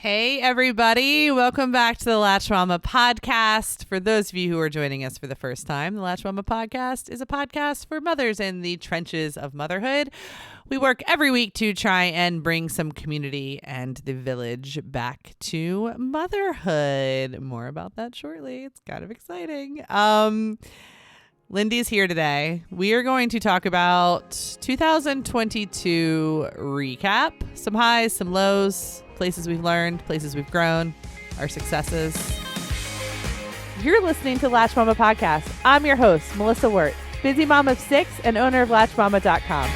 Hey, everybody. Welcome back to the Latched Mama podcast. For those of you who are joining us for the first time, the Latched Mama podcast is a podcast for mothers in the trenches of motherhood. We work every week to try and bring some community and the village back to motherhood. More about that shortly. It's kind of exciting. Lindy's here today. We are going to talk about 2022 recap, some highs, some lows, places we've learned, places we've grown, our successes. You're listening to Latched Mama Podcast. I'm your host, Melissa Wirt, busy mom of 6 and owner of LatchedMama.com.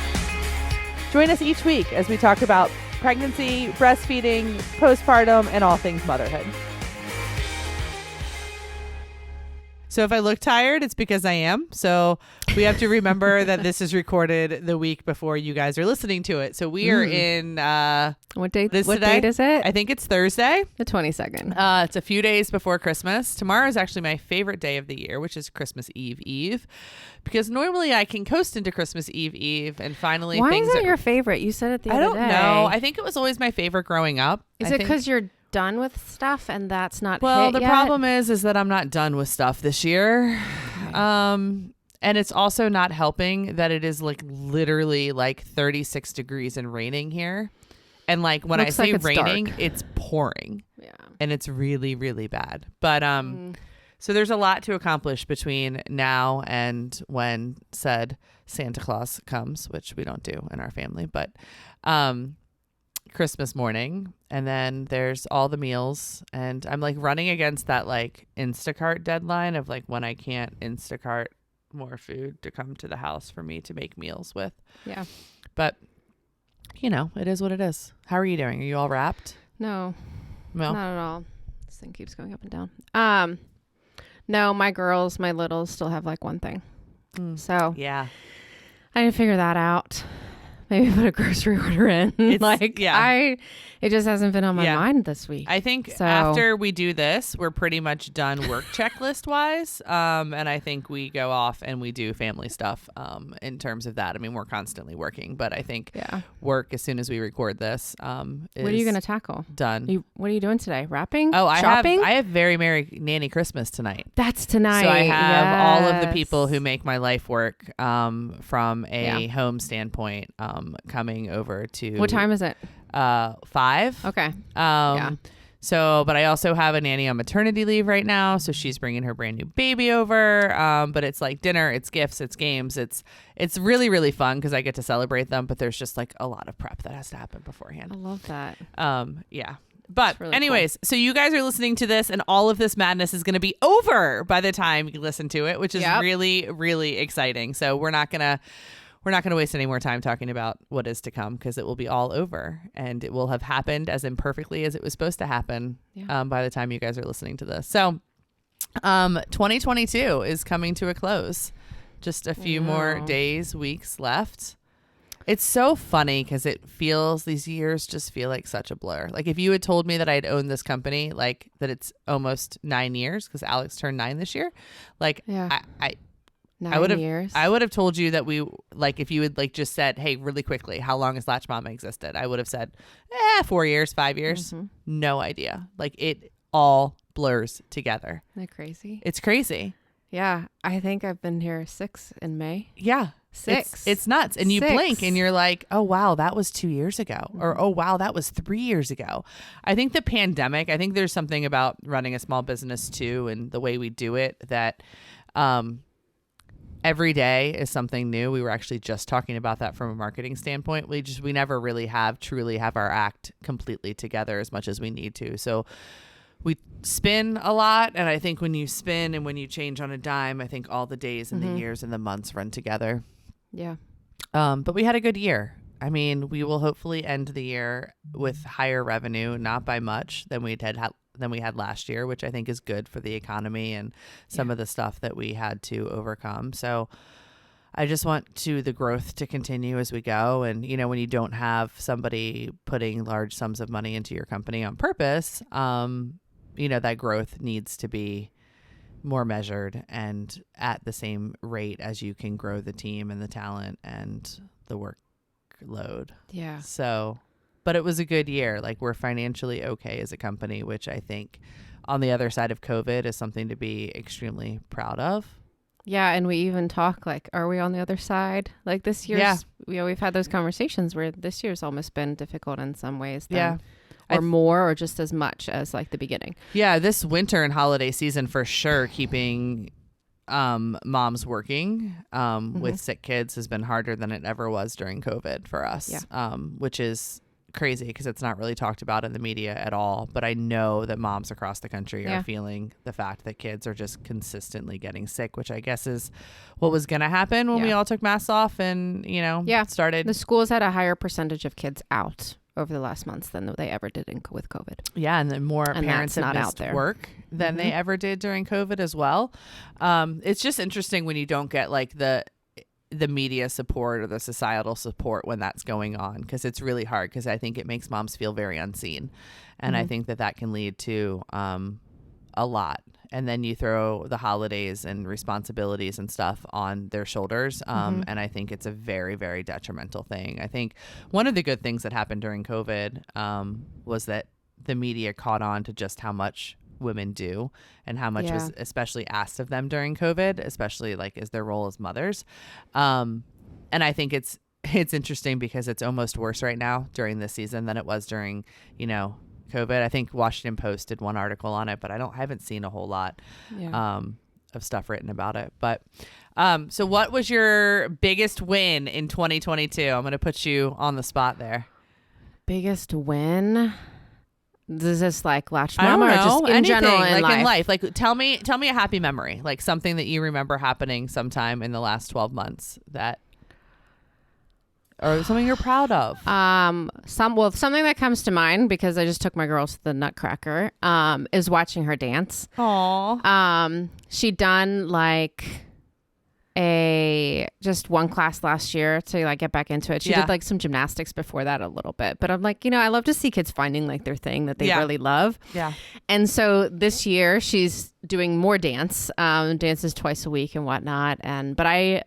Join us each week as we talk about pregnancy, breastfeeding, postpartum, and all things motherhood. So if I look tired, it's because I am. So we have to remember that this is recorded the week before you guys are listening to it. So we are in what date? What today? date is it? I think it's Thursday. The 22nd. It's a few days before Christmas. Tomorrow is actually my favorite day of the year, which is Christmas Eve, because normally I can coast into Christmas Eve and finally. Why things is it your favorite? You said it the other day. I don't know. I think it was always my favorite growing up. Is it because you're done with stuff and that's not well hit the yet? problem is that I'm not done with stuff this year. Okay. And it's also not helping that it is like literally like 36 degrees and raining here, and like when Looks I say like it's raining dark. it's pouring. Yeah. And it's really, really bad, but so there's a lot to accomplish between now and when said Santa Claus comes, which we don't do in our family, but Christmas morning, and then there's all the meals, and I'm like running against that like Instacart deadline of like when I can't Instacart more food to come to the house for me to make meals with. Yeah. But you know, it is what it is. How are you doing? Are you all wrapped? No. Well, not at all. This thing keeps going up and down. No, my littles still have like one thing. So yeah. I didn't figure that out. Maybe put a grocery order in. It just hasn't been on my mind this week. I think after we do this, we're pretty much done work checklist wise. And I think we go off and we do family stuff in terms of that. I mean, we're constantly working, but I think work, as soon as we record this, is what are you going to tackle? Done. What are you doing today? Wrapping? Oh, Shopping? I have Very Merry Nanny Christmas tonight. That's tonight. So I have all of the people who make my life work from a home standpoint coming over to. What time is it? 5. Okay. So, but I also have a nanny on maternity leave right now. So she's bringing her brand new baby over. But it's like dinner, it's gifts, it's games. It's really, really fun because I get to celebrate them. But there's just like a lot of prep that has to happen beforehand. I love that. Yeah. But really anyways, So you guys are listening to this and all of this madness is going to be over by the time you listen to it, which is really, really exciting. So we're not going to waste any more time talking about what is to come because it will be all over and it will have happened as imperfectly as it was supposed to happen by the time you guys are listening to this. So 2022 is coming to a close. Just a few more days, weeks left. It's so funny because these years just feel like such a blur. Like if you had told me that I'd owned this company, like that it's almost 9 years because Alex turned 9 this year. Like I would have told you that we like if you had like just said, hey, really quickly, how long has Latched Mama existed? I would have said 4 years, 5 years. Mm-hmm. No idea. Like it all blurs together. Isn't that crazy? It's crazy. Yeah. I think I've been here 6 in May. Yeah. 6. It's nuts. And you blink and you're like, oh, wow, that was 2 years ago. Mm-hmm. Or, oh, wow, that was 3 years ago. I think the pandemic, I think there's something about running a small business too and the way we do it that every day is something new. We were actually just talking about that from a marketing standpoint. We never really truly have our act completely together as much as we need to. So we spin a lot. And I think when you spin and when you change on a dime, I think all the days and the years and the months run together. Yeah. But we had a good year. I mean, we will hopefully end the year with higher revenue, not by much than we had last year, which I think is good for the economy and some of the stuff that we had to overcome. So I just want the growth to continue as we go. And, you know, when you don't have somebody putting large sums of money into your company on purpose, you know, that growth needs to be more measured and at the same rate as you can grow the team and the talent and the workload. Yeah. So but it was a good year. Like, we're financially okay as a company, which I think on the other side of COVID is something to be extremely proud of. Yeah, and we even talk like, are we on the other side? Like this year's, we've had those conversations where this year's almost been difficult in some ways. Or more, or just as much as like the beginning. Yeah, this winter and holiday season for sure, keeping moms working with sick kids has been harder than it ever was during COVID for us, which is crazy because it's not really talked about in the media at all. But I know that moms across the country are feeling the fact that kids are just consistently getting sick, which I guess is what was going to happen when we all took masks off and, started. The schools had a higher percentage of kids out over the last months than they ever did with COVID. Yeah, and then more parents have missed work than they ever did during COVID as well. It's just interesting when you don't get like the media support or the societal support when that's going on, because it's really hard, because I think it makes moms feel very unseen, and I think that can lead to a lot. And then you throw the holidays and responsibilities and stuff on their shoulders. And I think it's a very, very detrimental thing. I think one of the good things that happened during COVID was that the media caught on to just how much women do and how much was especially asked of them during COVID, especially like as their role as mothers. And I think it's interesting because it's almost worse right now during this season than it was during, COVID. I think Washington Post did one article on it, but I haven't seen a whole lot of stuff written about it. But so what was your biggest win in 2022? I'm going to put you on the spot there. Biggest win? Is this like Latched Mama or just in general like in life? Like tell me a happy memory, like something that you remember happening sometime in the last 12 months or something you're proud of. Something that comes to mind, because I just took my girls to the Nutcracker, is watching her dance. Aww. She done like just one class last year to like get back into it. She did like some gymnastics before that a little bit, but I'm like, I love to see kids finding like their thing that they really love. Yeah. And so this year she's doing more dance, dances twice a week and whatnot. But I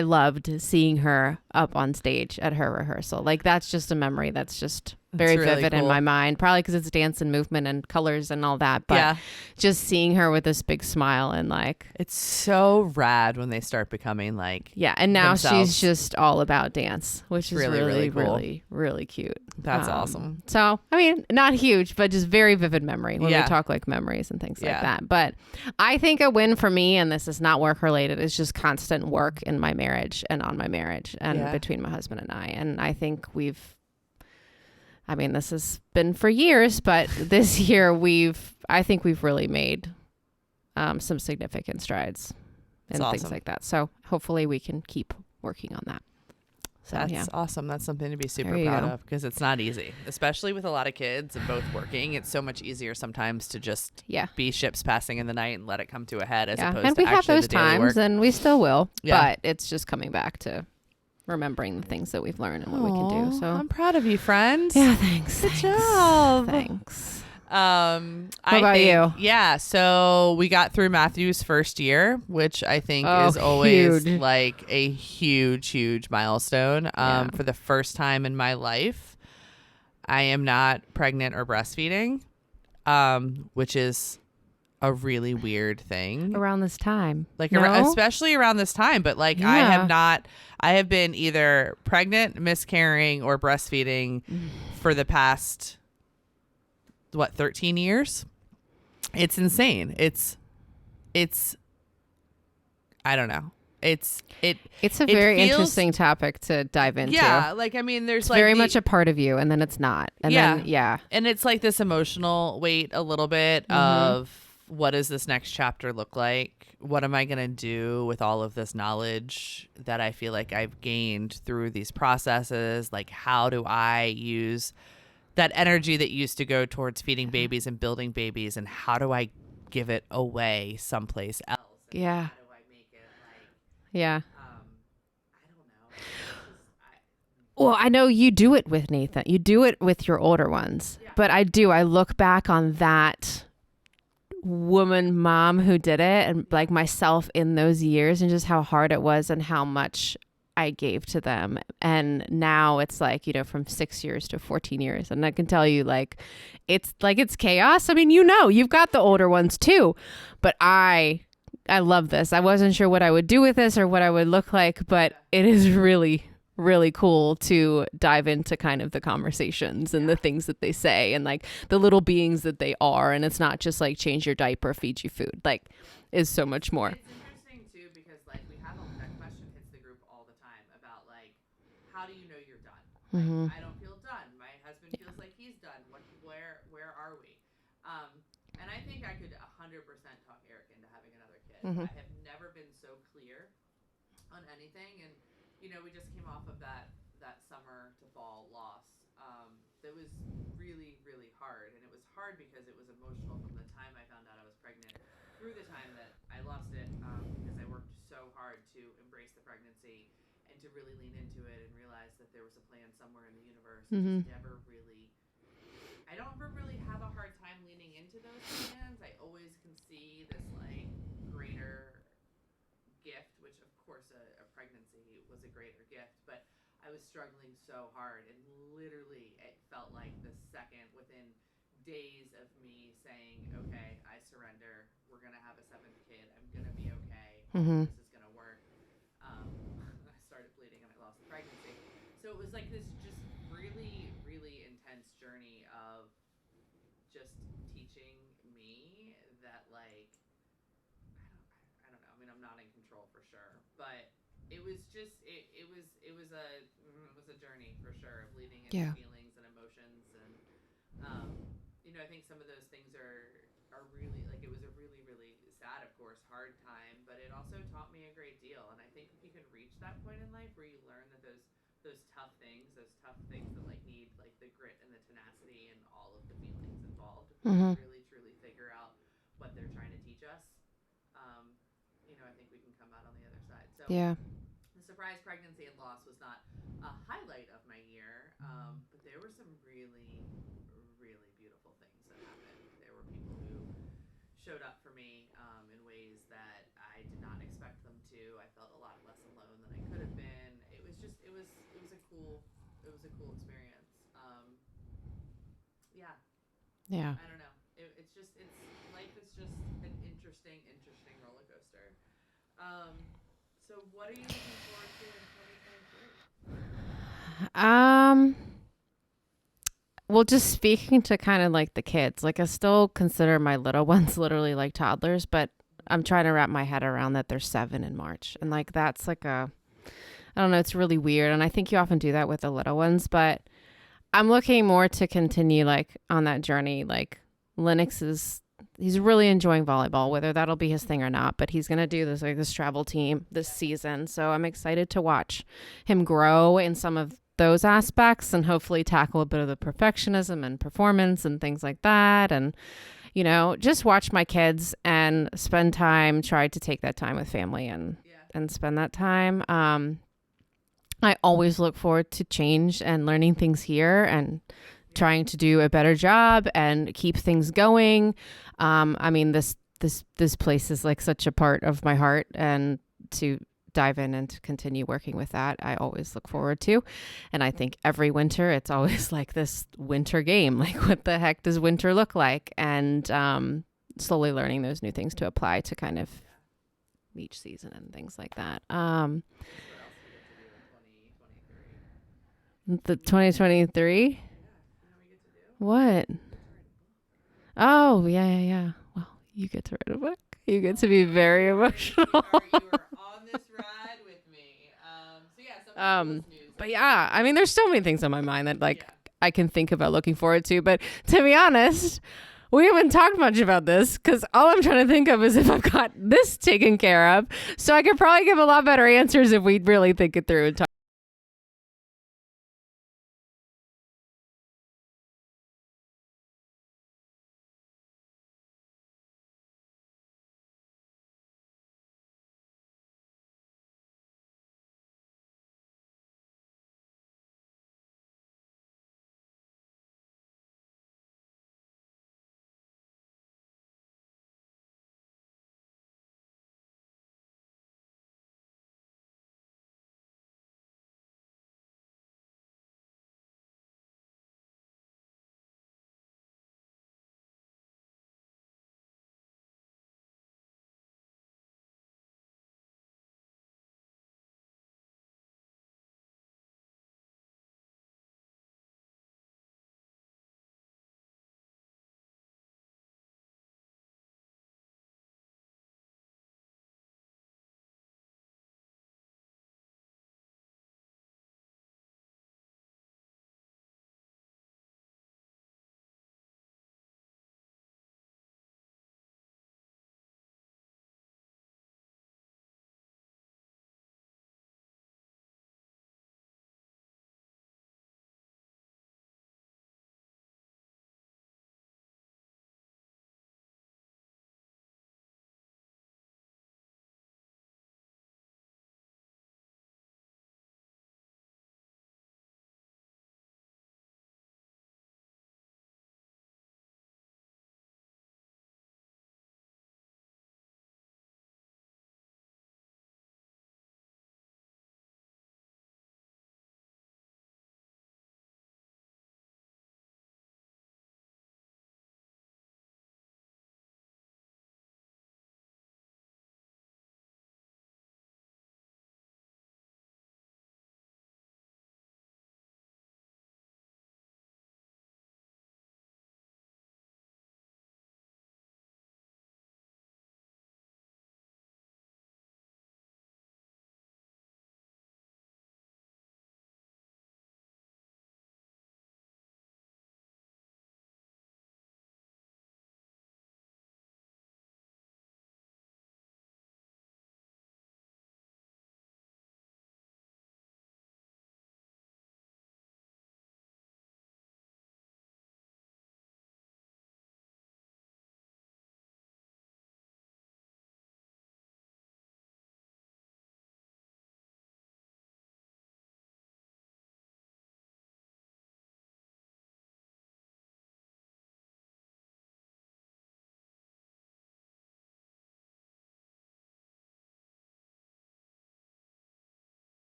loved seeing her up on stage at her rehearsal. Like, that's just a memory that's just very really vivid in my mind, probably because it's dance and movement and colors and all that. But just seeing her with this big smile and like, it's so rad when they start becoming like, and now themselves. She's just all about dance, which is really cool. really, really cute. That's awesome. So, I mean, not huge, but just very vivid memory when we talk like memories and things like that. But I think a win for me, and this is not work related, is just constant work in my marriage and on my marriage and between my husband and I. And I think this has been for years, but this year I think we've really made some significant strides and things like that. So hopefully we can keep working on that. So, that's awesome. That's something to be super proud of, because it's not easy, especially with a lot of kids and both working. It's so much easier sometimes to just be ships passing in the night and let it come to a head as opposed to actually the daily work. And we have those times, and we still will, but it's just coming back to remembering the things that we've learned and what we can do. So I'm proud of you, friend. Yeah, thanks. Good job. Thanks. What about you? Yeah, so we got through Matthew's first year, which I think is always like a huge milestone. For the first time in my life, I am not pregnant or breastfeeding, which is a really weird thing around this time, like especially around this time. But like I have been either pregnant, miscarrying, or breastfeeding for the past 13 years. It's insane. It's I don't know. It's a very interesting topic to dive into. Yeah, like there's it's like very much a part of you, and then it's not. And then and it's like this emotional weight a little bit of what does this next chapter look like? What am I going to do with all of this knowledge that I feel like I've gained through these processes? Like, how do I use that energy that used to go towards feeding babies and building babies, and how do I give it away someplace else? And how do I make it like, I don't know. Well, I know you do it with Nathan. You do it with your older ones, but I look back on that mom who did it, and like myself in those years, and just how hard it was and how much I gave to them. And now it's like, from 6 years to 14 years. And I can tell you it's chaos. I mean, you've got the older ones too, but I love this. I wasn't sure what I would do with this or what I would look like, but it is really, really cool to dive into kind of the conversations and the things that they say and like the little beings that they are. And it's not just like change your diaper, feed you food, like is so much more. It's interesting too, because like that question hits the group all the time about like, how do you know you're done? Like, I don't feel done. My husband feels like he's done. Where are we? And I think I could 100% talk Eric into having another kid. I have never been so clear on anything. And we just came off of that summer to fall loss. That was really, really hard. And it was hard because it was emotional from the time I found out I was pregnant through the time that I lost it, because I worked so hard to embrace the pregnancy and to really lean into it and realize that there was a plan somewhere in the universe. I don't ever really have a hard time leaning into those plans. I always can see this like greater gift, which of course a pregnancy was a greater gift, but I was struggling so hard, and literally it felt like the second within days of me saying, okay, I surrender, we're gonna have a 7th kid, I'm gonna be okay, this is gonna work. I started bleeding and I lost the pregnancy. So it was like this just really, really intense journey of just teaching me that like I don't know. I mean, I'm not in control for sure, but it was just it was a journey for sure of leading into feelings and emotions, and I think some of those things are really like, it was a really, really sad, of course, hard time, but it also taught me a great deal. And I think if you can reach that point in life where you learn that those tough things that like need like the grit and the tenacity and all of the feelings involved, really truly figure out what they're trying to teach us, I think we can come out on the other side. So the surprise pregnancy and loss was not a highlight of my year, but there were some really, really beautiful things that happened. There were people who showed up for me in ways that I did not expect them to. I felt a lot less alone than I could have been. It was a cool experience. Yeah. I don't know. Life is just an interesting roller coaster. So what are you looking forward to in 2023? Well, just speaking to kind of like the kids, like I still consider my little ones literally like toddlers, but I'm trying to wrap my head around that they're 7 in March. And like, that's like I don't know, it's really weird. And I think you often do that with the little ones, but I'm looking more to continue like on that journey. Like he's really enjoying volleyball, whether that'll be his thing or not, but he's going to do this travel team this season. So I'm excited to watch him grow in some of those aspects and hopefully tackle a bit of the perfectionism and performance and things like that. And, just watch my kids and spend time, try to take that time with family and spend that time. I always look forward to change and learning things here and trying to do a better job and keep things going. I mean, this place is like such a part of my heart, and to dive in and to continue working with that, I always look forward to. And I think every winter, it's always like this winter game. Like, what the heck does winter look like? And slowly learning those new things to apply to kind of each season and things like that. The 2023? What? Oh, yeah. Well, you get to write a book. You get to be very emotional. You are on this ride with me. But yeah, I mean, there's so many things on my mind that I can think about looking forward to. But to be honest, we haven't talked much about this because all I'm trying to think of is if I've got this taken care of. So I could probably give a lot better answers if we really think it through and talk.